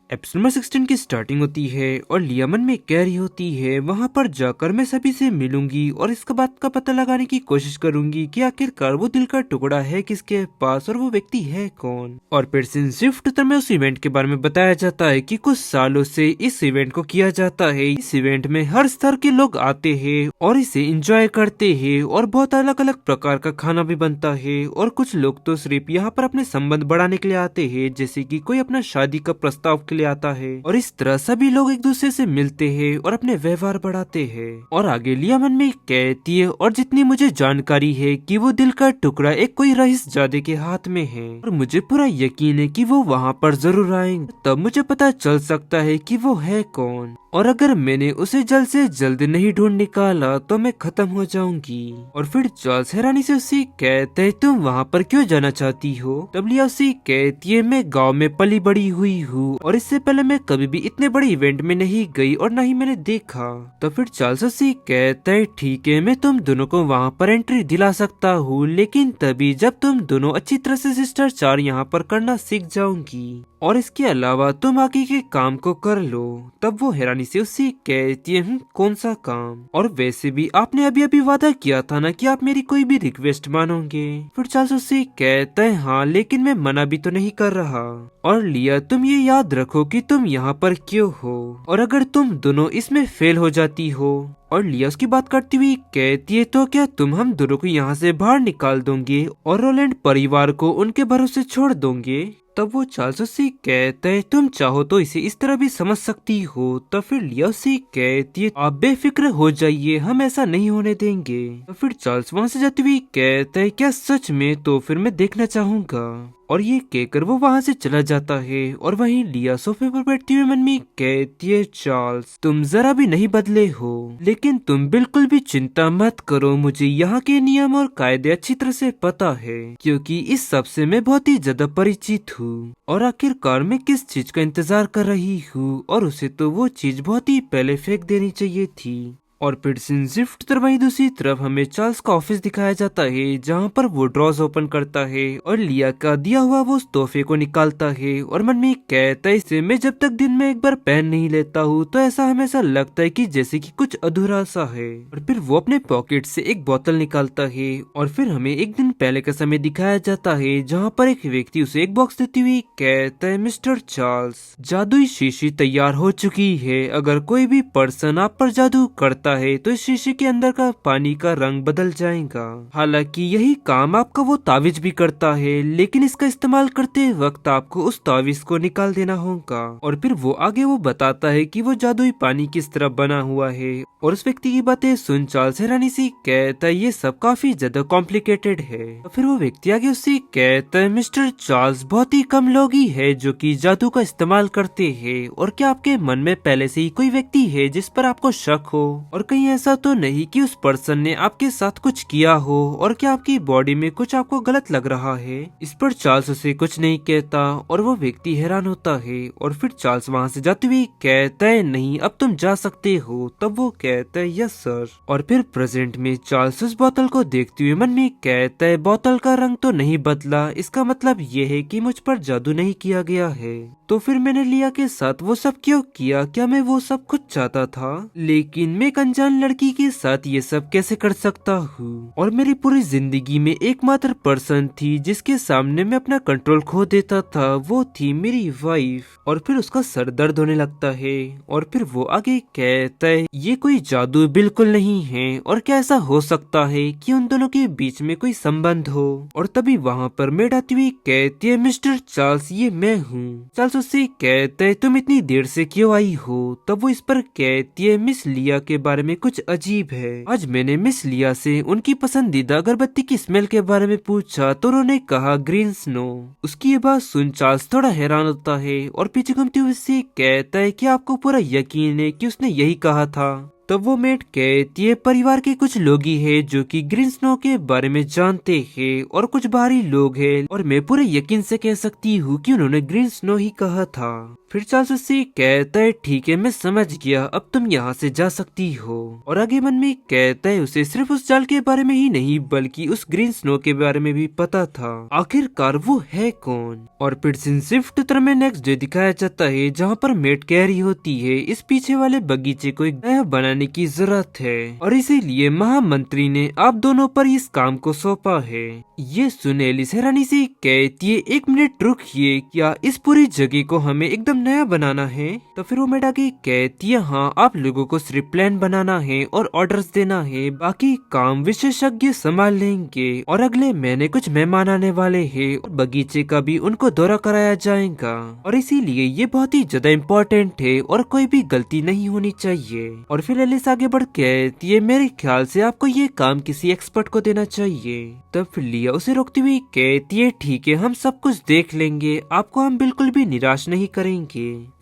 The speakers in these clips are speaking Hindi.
एपिसोड नंबर 16 की स्टार्टिंग होती है और लिया मन में कह रही होती है वहाँ पर जाकर मैं सभी से मिलूंगी और इसका बात का पता लगाने की कोशिश करूंगी कि आखिरकार वो दिल का टुकड़ा है किसके पास और वो व्यक्ति है कौन। और फिर सीन शिफ्ट में उस इवेंट के बारे में बताया जाता है कि कुछ सालों से इस इवेंट को किया जाता है। इस इवेंट में हर स्तर के लोग आते हैं और इसे एंजॉय करते हैं और बहुत अलग अलग प्रकार का खाना भी बनता है। और कुछ लोग तो सिर्फ यहाँ पर अपने संबंध बढ़ाने के लिए आते हैं, जैसे कि कोई अपना शादी का प्रस्ताव के लिए आता है। और इस तरह सभी लोग एक दूसरे से मिलते हैं और अपने व्यवहार बढ़ाते हैं। और आगे लिया मन में कहती है और जितनी मुझे जानकारी है कि वो दिल का टुकड़ा एक कोई रईसजादे के हाथ में है और मुझे पूरा यकीन है कि वो वहाँ पर जरूर आएंगे, तब मुझे पता चल सकता है कि वो है कौन। और अगर मैंने उसे जल्द से जल्द नहीं ढूंढ निकाला तो मैं खत्म हो जाऊंगी। और फिर चार्ल्स हैरानी से उसे कहते है तुम वहाँ पर क्यों जाना चाहती हो। तब लिया उसे कहती है मैं गांव में पली बड़ी हुई हूँ और इससे पहले मैं कभी भी इतने बड़े इवेंट में नहीं गई और न ही मैंने देखा। तो फिर चार्ल्स उसे कहता है ठीक है मैं तुम दोनों को वहाँ पर एंट्री दिला सकता हूँ, लेकिन तभी जब तुम दोनों अच्छी तरह से शिष्टाचार यहाँ पर करना सीख जाऊंगी और इसके अलावा तुम आगे के काम को कर लो। तब वो हैरानी से उससे कहती है कौन सा काम, और वैसे भी आपने अभी अभी वादा किया था ना कि आप मेरी कोई भी रिक्वेस्ट मानोगे। फिर चार्ल्स उससे कहता है हाँ, लेकिन मैं मना भी तो नहीं कर रहा। और लिया तुम ये याद रखो कि तुम यहाँ पर क्यों हो और अगर तुम दोनों इसमें फेल हो जाती हो। और लिया उसकी बात करती हुई कहती है तो क्या तुम हम दोनों को यहाँ से बाहर निकाल दोगे और रोलैंड परिवार को उनके भरोसे छोड़ दोगे। तब वो चार्ल्स उससे कहता है तुम चाहो तो इसे इस तरह भी समझ सकती हो। तो फिर लिया उससे कहती है आप बेफिक्र हो जाइए, हम ऐसा नहीं होने देंगे। तो फिर चार्ल्स वहाँ से जाते हुए कहता है क्या सच में, तो फिर मैं देखना चाहूंगा। और ये कहकर वो वहाँ से चला जाता है। और वहीं लिया सोफे पर बैठती हुई मन में कहती है चार्ल्स तुम जरा भी नहीं बदले हो, लेकिन तुम बिल्कुल भी चिंता मत करो, मुझे यहाँ के नियम और कायदे अच्छी तरह से पता है क्योंकि इस सब से मैं बहुत ही ज्यादा परिचित हूँ। और आखिरकार मैं किस चीज का इंतजार कर रही हूँ और उसे तो वो चीज बहुत ही पहले फेंक देनी चाहिए थी। और फिर सीन शिफ्ट तर वहीं दूसरी तरफ हमें चार्ल्स का ऑफिस दिखाया जाता है जहाँ पर वो ड्रॉज ओपन करता है और लिया का दिया हुआ वो उस तोहफे को निकालता है और मन में कहता है इसे मैं जब तक दिन में एक बार पहन नहीं लेता हूँ तो ऐसा हमेशा लगता है कि जैसे कि कुछ अधूरा सा है। और फिर वो अपने पॉकेट से एक बोतल निकालता है और फिर हमें एक दिन पहले का समय दिखाया जाता है जहाँ पर एक व्यक्ति उसे एक बॉक्स देती हुई कहता है मिस्टर चार्ल्स जादुई शीशी तैयार हो चुकी है, अगर कोई भी पर्सन आप पर जादू करता है तो इस शीशे के अंदर का पानी का रंग बदल जाएगा। हालांकि यही काम आपका वो तावीज भी करता है, लेकिन इसका इस्तेमाल करते वक्त आपको उस तावीज को निकाल देना होगा। और फिर वो आगे वो बताता है कि वो जादुई पानी किस तरह बना हुआ है। और उस व्यक्ति की बातें सुन चार्ल्स हैरानी से कहता है ये सब काफी ज्यादा कॉम्प्लिकेटेड है। तो फिर वो व्यक्ति आगे उससे कहता है मिस्टर चार्ल्स बहुत ही कम लोग ही है जो कि जादू का इस्तेमाल करते हैं, और क्या आपके मन में पहले से ही कोई व्यक्ति है जिस पर आपको शक हो, और कहीं ऐसा तो नहीं कि उस पर्सन ने आपके साथ कुछ किया हो, और क्या आपकी बॉडी में कुछ आपको गलत लग रहा है। इस पर चार्ल्स उसे कुछ नहीं कहता और वो व्यक्ति हैरान होता है। और फिर चार्ल्स वहाँ से जाते हुए कहता है नहीं अब तुम जा सकते हो। तब वो कहता है यस सर। और फिर प्रेजेंट में चार्ल्स उस बोतल को देखते हुए मन में कहता है बोतल का रंग तो नहीं बदला, इसका मतलब ये है कि मुझ पर जादू नहीं किया गया है। तो फिर मैंने लिया के साथ वो सब क्यों किया, क्या मैं वो सब कुछ चाहता था, लेकिन मैं एक अनजान लड़की के साथ ये सब कैसे कर सकता हूँ। और मेरी पूरी जिंदगी में एकमात्र पर्सन थी जिसके सामने मैं अपना कंट्रोल खो देता था, वो थी मेरी वाइफ। और फिर उसका सर दर्द होने लगता है। और फिर वो आगे कहता है ये कोई जादू बिल्कुल नहीं है, और क्या ऐसा हो सकता है कि उन दोनों के बीच में कोई संबंध हो। और तभी वहाँ पर मेड आती हुई कहती है मिस्टर चार्ल्स ये मैं हूँ। चार्ल्स उससे कहता है तुम इतनी देर से क्यों आई हो। तब वो इस पर कहती है मिस लिया के बारे में कुछ अजीब है, आज मैंने मिस लिया से उनकी पसंदीदा अगरबत्ती की स्मेल के बारे में पूछा तो उन्होंने कहा ग्रीन स्नो। उसकी ये बात सुन चार्ल्स थोड़ा हैरान होता है और पीछे घूमते हुए उससे कहता है कि आपको पूरा यकीन है कि उसने यही कहा था। तब वो मेड कहती है परिवार के कुछ लोग ही है जो कि ग्रीन स्नो के बारे में जानते हैं और कुछ बाहरी लोग हैं, और मैं पूरे यकीन से कह सकती हूँ कि उन्होंने ग्रीन स्नो ही कहा था। फिर चार्ल्स उससे कहता है ठीक है मैं समझ गया, अब तुम यहाँ से जा सकती हो। और आगे मन में कहता है उसे सिर्फ उस जाल के बारे में ही नहीं बल्कि उस ग्रीन स्नो के बारे में भी पता था, आखिरकार वो है कौन। और फिर शिफ्ट तरह में नेक्स्ट डे दिखाया जाता है जहाँ पर मेड कह रही होती है इस पीछे वाले बगीचे को एक नया बनाने की जरूरत है और इसीलिए महामंत्री ने आप दोनों पर इस काम को सौंपा है। ये सुन एलिस हैरानी से कहती है 1 मिनट रुकिए, क्या इस पूरी जगह को हमें एकदम नया बनाना है? तो फिर वो मेड आगे कहती है हाँ आप लोगों को सिर्फ प्लान बनाना है और ऑर्डर्स देना है, बाकी काम विशेषज्ञ संभाल लेंगे। और अगले महीने कुछ मेहमान आने वाले हैं और बगीचे का भी उनको दौरा कराया जाएगा और इसीलिए ये बहुत ही ज्यादा इम्पोर्टेंट है और कोई भी गलती नहीं होनी चाहिए। और फिर एलिस आगे बढ़ कहती है मेरे ख्याल से आपको ये काम किसी एक्सपर्ट को देना चाहिए। तब फिर लिया उसे रोकती हुई कहती है ठीक है हम सब कुछ देख लेंगे, आपको हम बिल्कुल भी निराश नहीं करेंगे।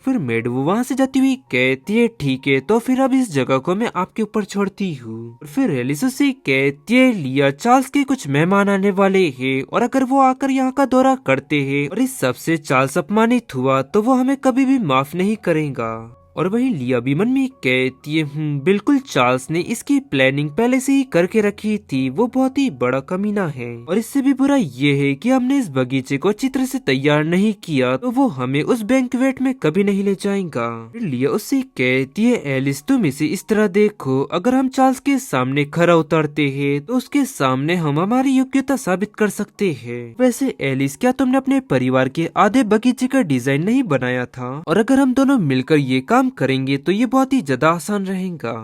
फिर मेड वो वहाँ से जाती हुई कहती है ठीक है तो फिर अब इस जगह को मैं आपके ऊपर छोड़ती हूँ। फिर एलिस उससे कहती है लिया चार्ल्स के कुछ मेहमान आने वाले हैं और अगर वो आकर यहाँ का दौरा करते हैं और इस सब से चार्ल्स अपमानित हुआ तो वो हमें कभी भी माफ नहीं करेगा। और वही लिया भी मन में कहती है बिल्कुल चार्ल्स ने इसकी प्लानिंग पहले से ही करके रखी थी, वो बहुत ही बड़ा कमीना है और इससे भी बुरा ये है कि हमने इस बगीचे को अच्छी तरह से तैयार नहीं किया तो वो हमें उस बैंक्वेट में कभी नहीं ले जाएगा। लिया उससे कहती है एलिस तुम इसे इस तरह देखो, अगर हम चार्ल्स के सामने खरा उतरते हैं तो उसके सामने हम हमारी योग्यता साबित कर सकते हैं। वैसे एलिस क्या तुमने अपने परिवार के आधे बगीचे का डिजाइन नहीं बनाया था? और अगर हम दोनों मिलकर ये काम करेंगे तो ये बहुत ही ज्यादा आसान रहेगा।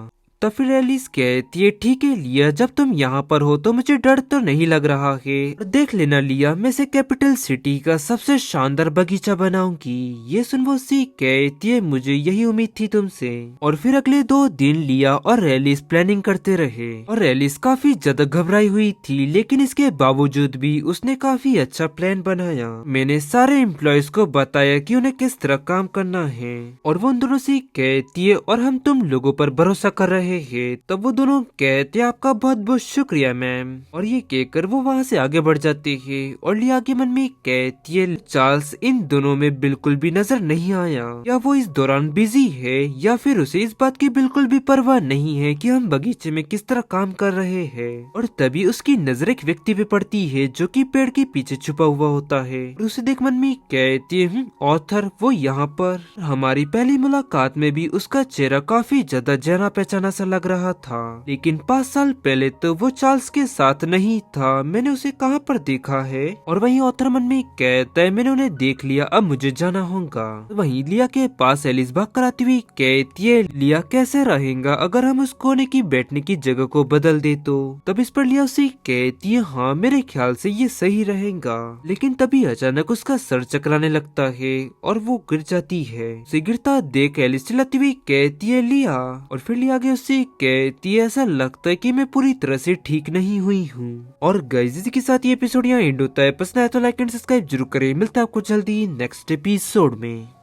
तो फिर एलिस कहती है ठीक है लिया जब तुम यहाँ पर हो तो मुझे डर तो नहीं लग रहा है, देख लेना लिया मैं से कैपिटल सिटी का सबसे शानदार बगीचा बनाऊंगी। ये सुन वो सी कहती है मुझे यही उम्मीद थी तुमसे। और फिर अगले 2 दिन लिया और एलिस प्लानिंग करते रहे और एलिस काफी ज्यादा घबराई हुई थी, लेकिन इसके बावजूद भी उसने काफी अच्छा प्लान बनाया। मैंने सारे एम्प्लॉयज को बताया कि उन्हें किस तरह काम करना है और वो उन दोनों से कहती है और हम तुम लोगों पर भरोसा कर रहे हैं। तब वो दोनों कहते हैं आपका बहुत बहुत शुक्रिया मैम। और ये कहकर वो वहाँ से आगे बढ़ जाते हैं और लिया के मन में कहती है चार्ल्स इन दोनों में बिल्कुल भी नजर नहीं आया, या वो इस दौरान बिजी है या फिर उसे इस बात की बिल्कुल भी परवाह नहीं है कि हम बगीचे में किस तरह काम कर रहे हैं। और तभी उसकी नजर एक व्यक्ति पे पड़ती है जो कि पेड़ के पीछे छुपा हुआ होता है और उसे देख मन में कहती है ऑथर वो यहाँ पर। हमारी पहली मुलाकात में भी उसका चेहरा काफी ज्यादा जाना पहचाना सा लग रहा था, लेकिन 5 साल पहले तो वो चार्ल्स के साथ नहीं था, मैंने उसे कहाँ पर देखा है? और वहीं ऑथर मन में कहता है मैंने उन्हें देख लिया, अब मुझे जाना होगा। वहीं लिया के पास एलिस भाग कर आती हुई कहती है लिया कैसे रहेगा अगर हम उस कोने की बैठने की जगह को बदल दे तो? तब इस पर लिया उसे कहती है हाँ मेरे ख्याल से ये सही रहेगा। लेकिन तभी अचानक उसका सर चकराने लगता है और वो गिर जाती है। उसे गिरता देख एलिस चिल्लाती हुई कहती है लिया। और फिर लिया आगे उससे कहती है ऐसा लगता है कि मैं पूरी तरह से ठीक नहीं हुई हूँ। और गाइस इसी के साथ ये एपिसोड यहाँ एंड होता है। पसंद आया तो लाइक एंड सब्सक्राइब जरूर करें। मिलता है आपको जल्दी नेक्स्ट एपिसोड में।